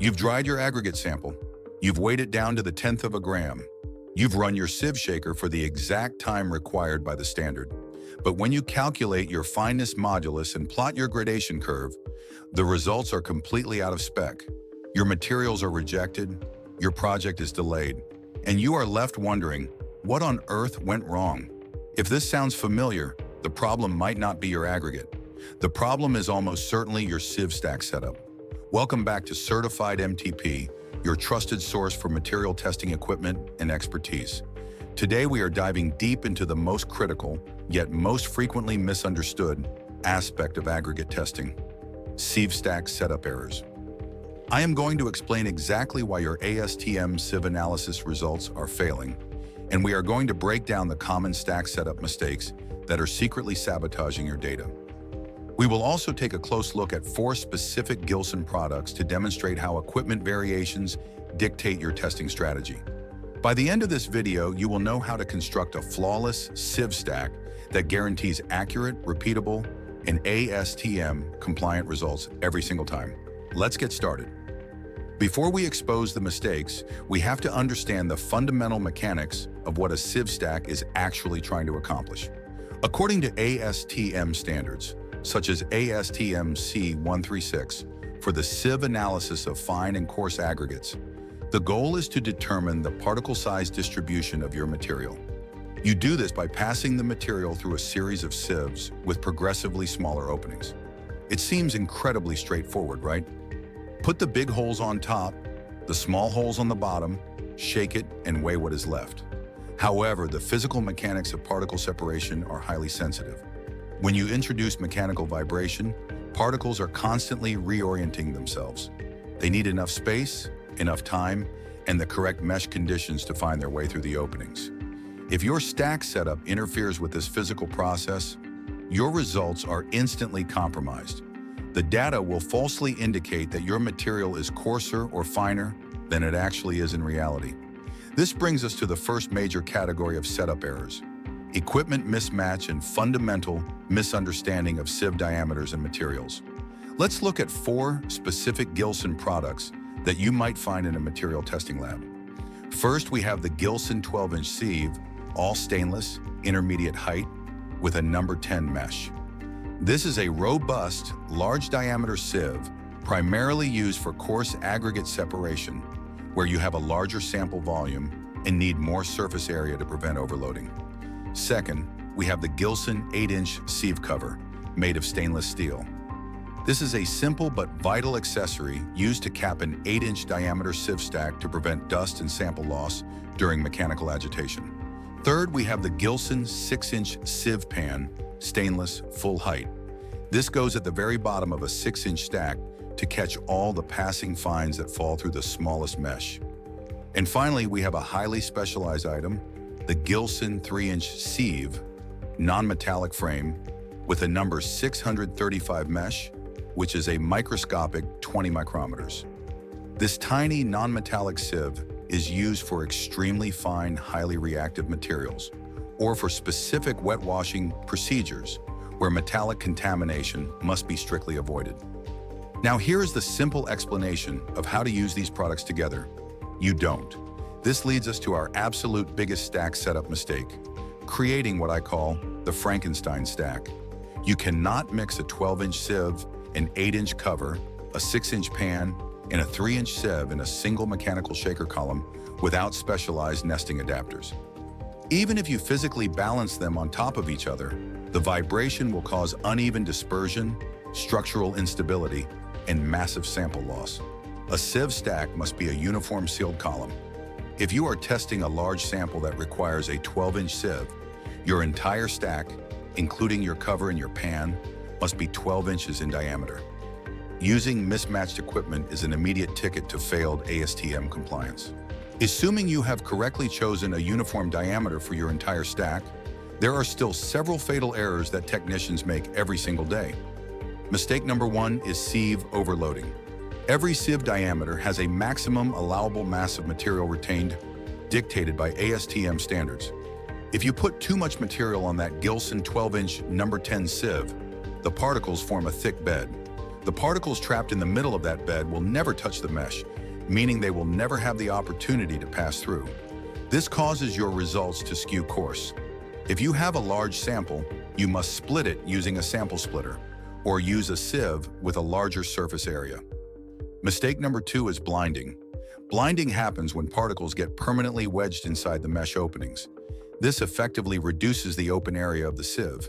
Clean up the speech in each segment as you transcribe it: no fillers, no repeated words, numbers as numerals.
You've dried your aggregate sample. You've weighed it down to the 1/10 of a gram. You've run your sieve shaker for the exact time required by the standard. But when you calculate your fineness modulus and plot your gradation curve, the results are completely out of spec. Your materials are rejected, your project is delayed, and you are left wondering, what on earth went wrong? If this sounds familiar, the problem might not be your aggregate. The problem is almost certainly your sieve stack setup. Welcome back to Certified MTP, your trusted source for material testing equipment and expertise. Today we are diving deep into the most critical, yet most frequently misunderstood, aspect of aggregate testing: sieve stack setup errors. I am going to explain exactly why your ASTM sieve analysis results are failing, and we are going to break down the common stack setup mistakes that are secretly sabotaging your data. We will also take a close look at 4 specific 𝐕∫ products to demonstrate how equipment variations dictate your testing strategy. By the end of this video, you will know how to construct a flawless sieve stack that guarantees accurate, repeatable, and ASTM-compliant results every single time. Let's get started. Before we expose the mistakes, we have to understand the fundamental mechanics of what a sieve stack is actually trying to accomplish. According to ASTM standards, such as ASTM C136, for the sieve analysis of fine and coarse aggregates, the goal is to determine the particle size distribution of your material. You do this by passing the material through a series of sieves with progressively smaller openings. It seems incredibly straightforward, right? Put the big holes on top, the small holes on the bottom, shake it, and weigh what is left. However, the physical mechanics of particle separation are highly sensitive. When you introduce mechanical vibration, particles are constantly reorienting themselves. They need enough space, enough time, and the correct mesh conditions to find their way through the openings. If your stack setup interferes with this physical process, your results are instantly compromised. The data will falsely indicate that your material is coarser or finer than it actually is in reality. This brings us to the first major category of setup errors: equipment mismatch and fundamental misunderstanding of sieve diameters and materials. Let's look at 4 specific 𝐕∫ products that you might find in a material testing lab. First, we have the 𝐕∫ 12-inch sieve, all stainless, intermediate height, with a number 10 mesh. This is a robust, large diameter sieve, primarily used for coarse aggregate separation, where you have a larger sample volume and need more surface area to prevent overloading. Second, we have the 𝐕∫ 8-inch sieve cover, made of stainless steel. This is a simple but vital accessory used to cap an 8-inch diameter sieve stack to prevent dust and sample loss during mechanical agitation. Third, we have the 𝐕∫ 6-inch sieve pan, stainless, full height. This goes at the very bottom of a 6-inch stack to catch all the passing fines that fall through the smallest mesh. And finally, we have a highly specialized item, the 𝐕∫ 3-inch sieve, non-metallic frame, with a number 635 mesh, which is a microscopic 20 micrometers. This tiny non-metallic sieve is used for extremely fine, highly reactive materials, or for specific wet washing procedures where metallic contamination must be strictly avoided. Now here is the simple explanation of how to use these products together. You don't. This leads us to our absolute biggest stack setup mistake, creating what I call the Frankenstein stack. You cannot mix a 12-inch sieve, an 8-inch cover, a 6-inch pan, and a 3-inch sieve in a single mechanical shaker column without specialized nesting adapters. Even if you physically balance them on top of each other, the vibration will cause uneven dispersion, structural instability, and massive sample loss. A sieve stack must be a uniform sealed column. If you are testing a large sample that requires a 12-inch sieve, your entire stack, including your cover and your pan, must be 12 inches in diameter. Using mismatched equipment is an immediate ticket to failed ASTM compliance. Assuming you have correctly chosen a uniform diameter for your entire stack, there are still several fatal errors that technicians make every single day. Mistake number 1 is sieve overloading. Every sieve diameter has a maximum allowable mass of material retained, dictated by ASTM standards. If you put too much material on that 𝐕∫ 12-inch number 10 sieve, the particles form a thick bed, The particles trapped in the middle of that bed will never touch the mesh, meaning they will never have the opportunity to pass through. This causes your results to skew coarse. If you have a large sample, you must split it using a sample splitter, or use a sieve with a larger surface area. Mistake number 2 is blinding. Blinding happens when particles get permanently wedged inside the mesh openings. This effectively reduces the open area of the sieve.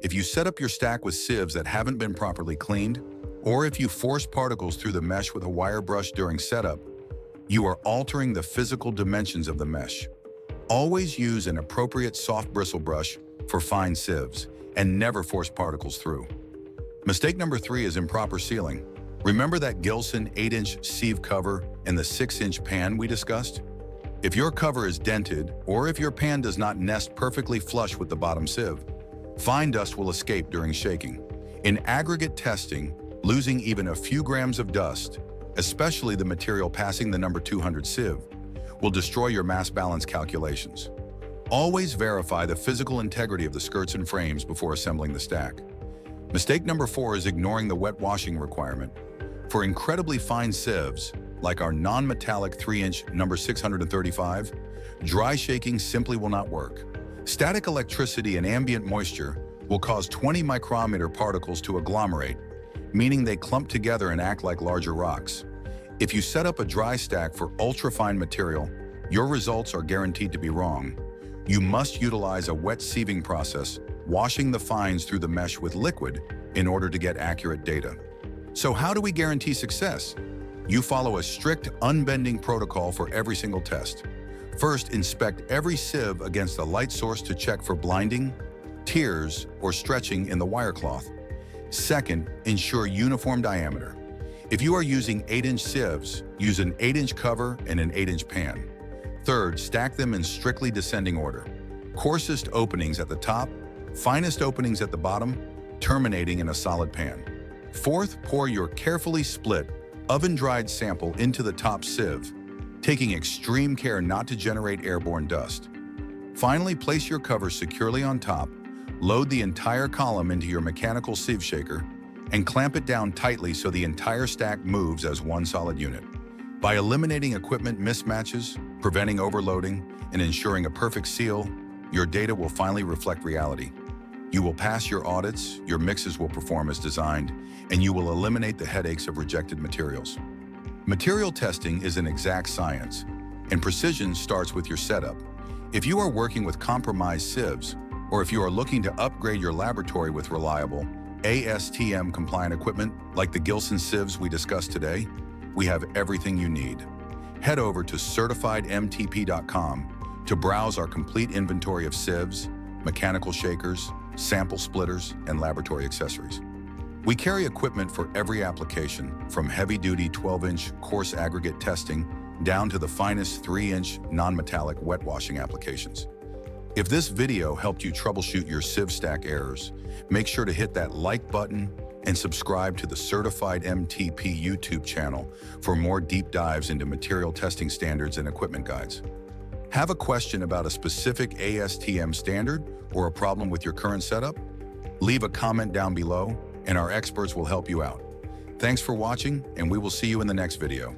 If you set up your stack with sieves that haven't been properly cleaned, or if you force particles through the mesh with a wire brush during setup, you are altering the physical dimensions of the mesh. Always use an appropriate soft bristle brush for fine sieves, and never force particles through. Mistake number 3 is improper sealing. Remember that 𝐂𝐤 𝐂𝐐 8-inch sieve cover and the 6-inch pan we discussed? If your cover is dented, or if your pan does not nest perfectly flush with the bottom sieve, fine dust will escape during shaking. In aggregate testing, losing even a few grams of dust, especially the material passing the number 200 sieve, will destroy your mass balance calculations. Always verify the physical integrity of the skirts and frames before assembling the stack. Mistake number 4 is ignoring the wet washing requirement. For incredibly fine sieves, like our non-metallic 3-inch number 635, dry shaking simply will not work. Static electricity and ambient moisture will cause 20 micrometer particles to agglomerate, meaning they clump together and act like larger rocks. If you set up a dry stack for ultra-fine material, your results are guaranteed to be wrong. You must utilize a wet sieving process, washing the fines through the mesh with liquid in order to get accurate data. So how do we guarantee success? You follow a strict unbending protocol for every single test. First, inspect every sieve against a light source to check for blinding, tears, or stretching in the wire cloth. Second, ensure uniform diameter. If you are using 8-inch sieves, use an 8-inch cover and an 8-inch pan. Third, stack them in strictly descending order. Coarsest openings at the top, finest openings at the bottom, terminating in a solid pan. Fourth, pour your carefully split, oven-dried sample into the top sieve, taking extreme care not to generate airborne dust. Finally, place your cover securely on top, load the entire column into your mechanical sieve shaker, and clamp it down tightly so the entire stack moves as one solid unit. By eliminating equipment mismatches, preventing overloading, and ensuring a perfect seal, your data will finally reflect reality. You will pass your audits, your mixes will perform as designed, and you will eliminate the headaches of rejected materials. Material testing is an exact science, and precision starts with your setup. If you are working with compromised sieves, or if you are looking to upgrade your laboratory with reliable, ASTM-compliant equipment like the 𝐂𝐤 sieves we discussed today, we have everything you need. Head over to certifiedmtp.com to browse our complete inventory of sieves, mechanical shakers, sample splitters, and laboratory accessories. We carry equipment for every application, from heavy-duty 12-inch coarse aggregate testing down to the finest 3-inch non-metallic wet washing applications. If this video helped you troubleshoot your sieve stack errors, make sure to hit that like button and subscribe to the Certified MTP YouTube channel for more deep dives into material testing standards and equipment guides. Have a question about a specific ASTM standard or a problem with your current setup? Leave a comment down below, and our experts will help you out. Thanks for watching, and we will see you in the next video.